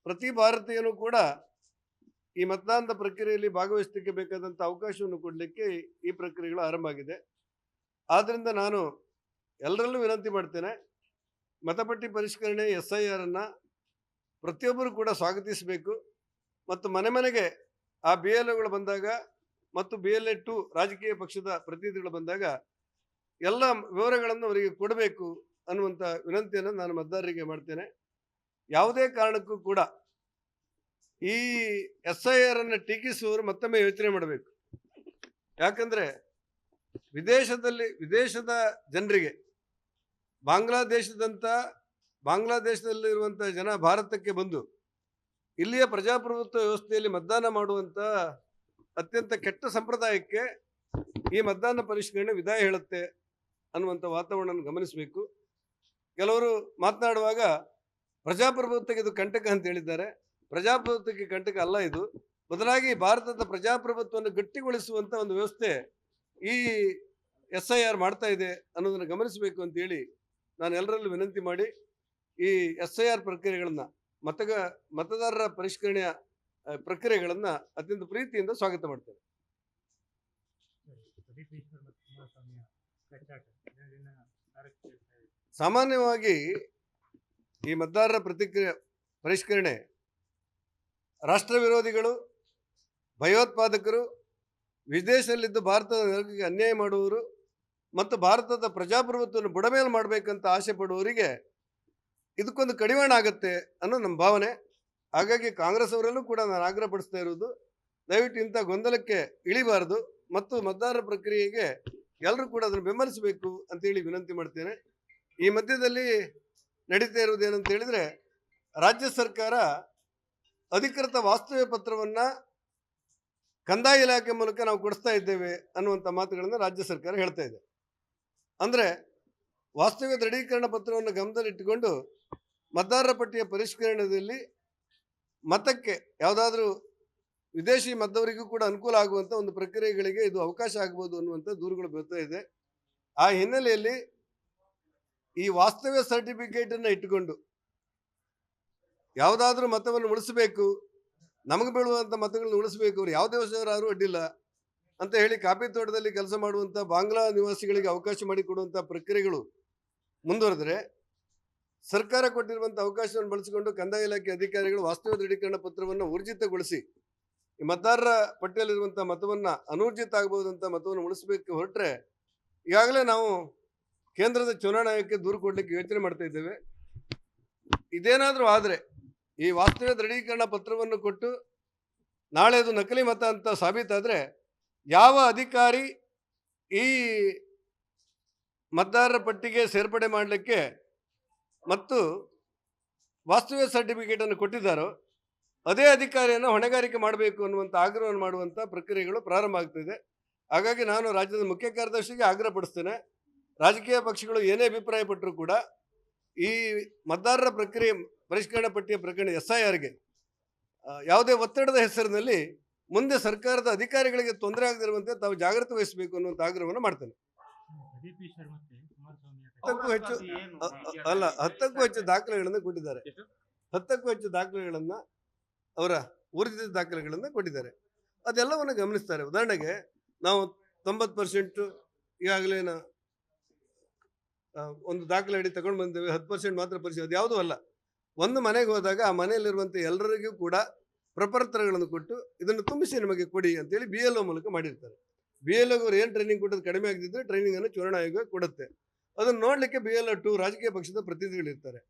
ಪ್ರತಿ ಭಾರತೀಯನೂ ಕೂಡ ಈ ಮತದಾನದ ಪ್ರಕ್ರಿಯೆಯಲ್ಲಿ ಭಾಗವಹಿಸಲಿಕ್ಕೆ ಬೇಕಾದಂಥ ಅವಕಾಶವನ್ನು ಕೊಡಲಿಕ್ಕೆ ಈ ಪ್ರಕ್ರಿಯೆಗಳು ಆರಂಭ ಆಗಿದೆ. ಆದ್ದರಿಂದ ನಾನು ಎಲ್ಲರಲ್ಲೂ ವಿನಂತಿ ಮಾಡ್ತೇನೆ, ಮತಪಟ್ಟಿ ಪರಿಷ್ಕರಣೆ SIR ಅನ್ನು ಪ್ರತಿಯೊಬ್ಬರು ಕೂಡ ಸ್ವಾಗತಿಸಬೇಕು. ಮತ್ತು ಮನೆ ಮನೆಗೆ ಆ BLOಗಳು ಬಂದಾಗ ಮತ್ತು BLA 2 ರಾಜಕೀಯ ಪಕ್ಷದ ಪ್ರತಿನಿಧಿಗಳು ಬಂದಾಗ ಎಲ್ಲ ವಿವರಗಳನ್ನು ಅವರಿಗೆ ಕೊಡಬೇಕು ಅನ್ನುವಂಥ ವಿನಂತಿಯನ್ನು ನಾನು ಮತದಾರರಿಗೆ ಮಾಡ್ತೇನೆ. ಯಾವುದೇ ಕಾರಣಕ್ಕೂ ಕೂಡ ಈ SIR ಅನ್ನು ಟೀಕಿಸುವವರು ಮತ್ತೊಮ್ಮೆ ಯೋಚನೆ ಮಾಡಬೇಕು. ಯಾಕಂದರೆ ವಿದೇಶದ ಜನರಿಗೆ ಬಾಂಗ್ಲಾದೇಶದಲ್ಲಿರುವಂಥ ಜನ ಭಾರತಕ್ಕೆ ಬಂದು ಇಲ್ಲಿಯ ಪ್ರಜಾಪ್ರಭುತ್ವ ವ್ಯವಸ್ಥೆಯಲ್ಲಿ ಮತದಾನ ಮಾಡುವಂಥ ಅತ್ಯಂತ ಕೆಟ್ಟ ಸಂಪ್ರದಾಯಕ್ಕೆ ಈ ಮತದಾನ ಪರಿಷ್ಕರಣೆ ವಿದಾಯ ಹೇಳುತ್ತೆ ಅನ್ನುವಂಥ ವಾತಾವರಣವನ್ನು ಗಮನಿಸಬೇಕು. ಕೆಲವರು ಮಾತನಾಡುವಾಗ ಪ್ರಜಾಪ್ರಭುತ್ವಕ್ಕೆ ಇದು ಕಂಟಕ ಅಂತ ಹೇಳಿದ್ದಾರೆ. ಪ್ರಜಾಪ್ರಭುತ್ವಕ್ಕೆ ಕಂಟಕ ಅಲ್ಲ ಇದು. ಬದಲಾಗಿ ಭಾರತದ ಪ್ರಜಾಪ್ರಭುತ್ವವನ್ನು ಗಟ್ಟಿಗೊಳಿಸುವಂಥ ಒಂದು ವ್ಯವಸ್ಥೆ ಈ SIR ಮಾಡ್ತಾ ಇದೆ ಅನ್ನೋದನ್ನು ಗಮನಿಸಬೇಕು ಅಂತೇಳಿ ನಾನು ಎಲ್ಲರಲ್ಲೂ ವಿನಂತಿ ಮಾಡಿ ಈ SIR ಪ್ರಕ್ರಿಯೆಗಳನ್ನು ಮತದಾರರ ಪರಿಷ್ಕರಣೆಯ ಪ್ರಕ್ರಿಯೆಗಳನ್ನು ಅತ್ಯಂತ ಪ್ರೀತಿಯಿಂದ ಸ್ವಾಗತ ಮಾಡ್ತೇನೆ. ಸಾಮಾನ್ಯವಾಗಿ ಈ ಮತದಾರರ ಪರಿಷ್ಕರಣೆ ರಾಷ್ಟ್ರ ವಿರೋಧಿಗಳು, ಭಯೋತ್ಪಾದಕರು, ವಿದೇಶದಲ್ಲಿದ್ದು ಭಾರತದ ಜನರಿಗೆ ಅನ್ಯಾಯ ಮಾಡುವವರು ಮತ್ತು ಭಾರತದ ಪ್ರಜಾಪ್ರಭುತ್ವವನ್ನು ಬುಡಮೇಲು ಮಾಡಬೇಕಂತ ಆಸೆ ಪಡುವವರಿಗೆ ಇದಕ್ಕೊಂದು ಕಡಿವಾಣ ಆಗುತ್ತೆ ಅನ್ನೋ ನಮ್ಮ ಭಾವನೆ. ಹಾಗಾಗಿ ಕಾಂಗ್ರೆಸ್ ಅವರಲ್ಲೂ ಕೂಡ ನಾನು ಆಗ್ರಹಪಡಿಸ್ತಾ ಇರೋದು, ದಯವಿಟ್ಟು ಇಂಥ ಗೊಂದಲಕ್ಕೆ ಇಳಿಬಾರ್ದು ಮತ್ತು ಮತದಾರರ ಪ್ರಕ್ರಿಯೆಗೆ ಎಲ್ಲರೂ ಕೂಡ ಅದನ್ನು ಬೆಂಬಲಿಸಬೇಕು ಅಂತೇಳಿ ವಿನಂತಿ ಮಾಡ್ತೇನೆ. ಈ ಮಧ್ಯದಲ್ಲಿ ನಡೀತಾ ಇರುವುದು ಏನಂತ ಹೇಳಿದರೆ, ರಾಜ್ಯ ಸರ್ಕಾರ ಅಧಿಕೃತ ವಾಸ್ತವ್ಯ ಪತ್ರವನ್ನು ಕಂದಾಯ ಇಲಾಖೆ ಮೂಲಕ ನಾವು ಕೊಡಿಸ್ತಾ ಇದ್ದೇವೆ ಅನ್ನುವಂಥ ಮಾತುಗಳನ್ನು ರಾಜ್ಯ ಸರ್ಕಾರ ಹೇಳ್ತಾ ಇದೆ. ಅಂದರೆ ವಾಸ್ತವ್ಯ ದೃಢೀಕರಣ ಪತ್ರವನ್ನು ಗಮನದಲ್ಲಿಟ್ಟುಕೊಂಡು ಮತದಾರರ ಪಟ್ಟಿಯ ಪರಿಷ್ಕರಣೆಯಲ್ಲಿ ಮತಕ್ಕೆ ಯಾವುದಾದ್ರೂ ವಿದೇಶಿ ಮತದವರಿಗೂ ಕೂಡ ಅನುಕೂಲ ಆಗುವಂಥ ಒಂದು ಪ್ರಕ್ರಿಯೆಗಳಿಗೆ ಇದು ಅವಕಾಶ ಆಗ್ಬೋದು ಅನ್ನುವಂಥ ದೂರುಗಳು ಬರ್ತಾ ಇದೆ. ಆ ಹಿನ್ನೆಲೆಯಲ್ಲಿ ಈ ವಾಸ್ತವ್ಯ ಸರ್ಟಿಫಿಕೇಟನ್ನು ಇಟ್ಟುಕೊಂಡು ಯಾವುದಾದ್ರೂ ಮತವನ್ನು ಉಳಿಸಬೇಕು, ನಮಗೆ ಬೀಳುವಂಥ ಮತಗಳನ್ನು ಉಳಿಸಬೇಕು, ಅವರು ಯಾವ ದೇಶದವರಾದರೂ ಅಡ್ಡಿಲ್ಲ ಅಂತ ಹೇಳಿ ಕಾಫಿ ತೋಟದಲ್ಲಿ ಕೆಲಸ ಮಾಡುವಂಥ ಬಾಂಗ್ಲಾ ನಿವಾಸಿಗಳಿಗೆ ಅವಕಾಶ ಮಾಡಿಕೊಡುವಂಥ ಪ್ರಕ್ರಿಯೆಗಳು ಮುಂದುವರೆದರೆ, ಸರ್ಕಾರ ಕೊಟ್ಟಿರುವಂಥ ಅವಕಾಶವನ್ನು ಬಳಸಿಕೊಂಡು ಕಂದಾಯ ಇಲಾಖೆ ಅಧಿಕಾರಿಗಳು ವಾಸ್ತವ್ಯ ದೃಢೀಕರಣ ಪತ್ರವನ್ನು ಊರ್ಜಿತಗೊಳಿಸಿ ಈ ಮತದಾರರ ಪಟ್ಟಿಯಲ್ಲಿರುವಂಥ ಮತವನ್ನು ಅನೂರ್ಜಿತ ಆಗಬಹುದಂಥ ಮತವನ್ನು ಉಳಿಸಬೇಕು ಹೊರಟ್ರೆ, ಈಗಾಗಲೇ ನಾವು ಕೇಂದ್ರದ ಚುನಾವಣಾ ಆಯೋಗಕ್ಕೆ ದೂರು ಕೊಡಲಿಕ್ಕೆ ಯೋಚನೆ ಮಾಡ್ತಾ ಇದ್ದೇವೆ. ಇದೇನಾದರೂ ಆದರೆ ಈ ವಾಸ್ತವ್ಯ ದೃಢೀಕರಣ ಪತ್ರವನ್ನು ಕೊಟ್ಟು ನಾಳೆ ಅದು ನಕಲಿ ಮತ ಅಂತ ಸಾಬೀತಾದರೆ ಯಾವ ಅಧಿಕಾರಿ ಈ ಮತದಾರರ ಪಟ್ಟಿಗೆ ಸೇರ್ಪಡೆ ಮಾಡಲಿಕ್ಕೆ ಮತ್ತು ವಾಸ್ತವ್ಯ ಸರ್ಟಿಫಿಕೇಟನ್ನು ಕೊಟ್ಟಿದ್ದಾರೋ ಅದೇ ಅಧಿಕಾರಿಯನ್ನು ಹೊಣೆಗಾರಿಕೆ ಮಾಡಬೇಕು ಅನ್ನುವಂಥ ಆಗ್ರಹವನ್ನು ಮಾಡುವಂಥ ಪ್ರಕ್ರಿಯೆಗಳು ಪ್ರಾರಂಭ ಆಗ್ತಿದೆ. ಹಾಗಾಗಿ ನಾನು ರಾಜ್ಯದ ಮುಖ್ಯ ಕಾರ್ಯದರ್ಶಿಗೆ ಆಗ್ರಹಪಡಿಸ್ತೇನೆ, ರಾಜಕೀಯ ಪಕ್ಷಗಳು ಏನೇ ಅಭಿಪ್ರಾಯ ಪಟ್ಟರೂ ಕೂಡ ಈ ಮತದಾರರ ಪರಿಷ್ಕರಣಾ ಪಟ್ಟಿಯ ಪ್ರಕರಣ SIRಗೆ ಯಾವುದೇ ಒತ್ತಡದ ಹೆಸರಿನಲ್ಲಿ ಮುಂದೆ ಸರ್ಕಾರದ ಅಧಿಕಾರಿಗಳಿಗೆ ತೊಂದರೆ ಆಗದಿರುವಂತೆ ತಾವು ಜಾಗೃತಿ ವಹಿಸಬೇಕು ಅನ್ನುವಂಥ ಆಗ್ರಹವನ್ನು ಮಾಡ್ತೇನೆ. 10ಕ್ಕೂ ಹೆಚ್ಚು ದಾಖಲೆಗಳನ್ನು ಕೊಟ್ಟಿದ್ದಾರೆ. 10ಕ್ಕೂ ಹೆಚ್ಚು ದಾಖಲೆಗಳನ್ನು ಅವರ ಊರ್ಜಿತ ದಾಖಲೆಗಳನ್ನು ಕೊಟ್ಟಿದ್ದಾರೆ. ಅದೆಲ್ಲವನ್ನು ಗಮನಿಸ್ತಾರೆ. ಉದಾಹರಣೆಗೆ ನಾವು 90% ಈಗಾಗಲೇ ಒಂದು ದಾಖಲೆ ಅಡಿ ತಗೊಂಡು ಬಂದೇವೆ, 10% ಮಾತ್ರ ಪರಿಶೀಲನೆ, ಅದು ಯಾವುದೂ ಅಲ್ಲ. ಒಂದು ಮನೆಗೆ ಹೋದಾಗ ಆ ಮನೆಯಲ್ಲಿರುವಂಥ ಎಲ್ಲರಿಗೂ ಕೂಡ ಪ್ರಪತ್ರಗಳನ್ನು ಕೊಟ್ಟು ಇದನ್ನು ತುಂಬಿಸಿ ನಮಗೆ ಕೊಡಿ ಅಂತೇಳಿ BLO ಮೂಲಕ ಮಾಡಿರ್ತಾರೆ. BLO ಅವರು ಏನು ಟ್ರೈನಿಂಗ್ ಕೊಟ್ಟದ್ದು ಕಡಿಮೆ ಆಗದಿದ್ದರೆ ಟ್ರೈನಿಂಗನ್ನು ಚುನಾವಣಾ ಆಯೋಗ ಕೊಡುತ್ತೆ. ಅದನ್ನು ನೋಡಲಿಕ್ಕೆ BLO 2 ರಾಜಕೀಯ ಪಕ್ಷದ ಪ್ರತಿನಿಧಿಗಳಿರ್ತಾರೆ.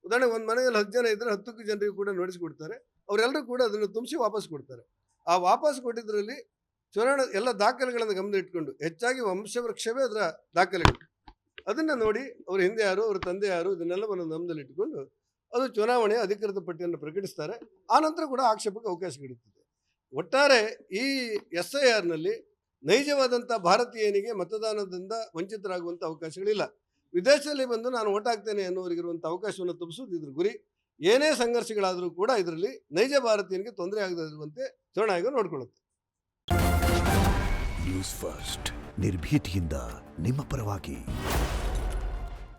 ಉದಾಹರಣೆಗೆ ಒಂದು ಮನೆಯಲ್ಲಿ 10 ಜನ ಇದ್ದರೆ 10ಕ್ಕೂ ಜನರಿಗೂ ಕೂಡ ನೋಡಿಸಿಕೊಡ್ತಾರೆ. ಅವರೆಲ್ಲರೂ ಕೂಡ ಅದನ್ನು ತುಂಬಿಸಿ ವಾಪಸ್ ಕೊಡ್ತಾರೆ. ಆ ವಾಪಸ್ ಕೊಟ್ಟಿದ್ದರಲ್ಲಿ ಚುನಾವಣಾ ಎಲ್ಲ ದಾಖಲೆಗಳನ್ನು ಗಮನ ಇಟ್ಕೊಂಡು, ಹೆಚ್ಚಾಗಿ ವಂಶವೃಕ್ಷವೇ ಅದರ ದಾಖಲೆಗಳು, ಅದನ್ನು ನೋಡಿ ಅವ್ರ ಹಿಂದೆ ಯಾರು, ಅವ್ರ ತಂದೆ ಯಾರು, ಇದನ್ನೆಲ್ಲವನ್ನು ಗಮನದಲ್ಲಿಟ್ಟುಕೊಂಡು ಅದು ಚುನಾವಣೆಯ ಅಧಿಕೃತ ಪಟ್ಟಿಯನ್ನು ಪ್ರಕಟಿಸ್ತಾರೆ. ಆನಂತರ ಕೂಡ ಆಕ್ಷೇಪಕ್ಕೆ ಅವಕಾಶಗಳಿರ್ತದೆ. ಒಟ್ಟಾರೆ ಈ SIRನಲ್ಲಿ ನೈಜವಾದಂಥ ಭಾರತೀಯನಿಗೆ ಮತದಾನದಿಂದ ವಂಚಿತರಾಗುವಂಥ ಅವಕಾಶಗಳಿಲ್ಲ. ವಿದೇಶದಲ್ಲಿ ಬಂದು ನಾನು ಓಟ್ ಹಾಕ್ತೇನೆ ಅನ್ನೋರಿಗಿರುವಂಥ ಅವಕಾಶವನ್ನು ತುಂಬಿಸೋದು ಇದ್ರ ಗುರಿ. ಏನೇ ಸಂಘರ್ಷಗಳಾದರೂ ಕೂಡ ಇದರಲ್ಲಿ ನೈಜ ಭಾರತೀಯನಿಗೆ ತೊಂದರೆ ಆಗದಿರುವಂತೆ ಚುನಾವಣಾ ಆಯೋಗ ನೋಡಿಕೊಳ್ಳುತ್ತೆ. ನ್ಯೂಸ್ ಫಸ್ಟ್, ನಿರ್ಭೀತಿಯಿಂದ ನಿಮ್ಮ ಪರವಾಗಿ.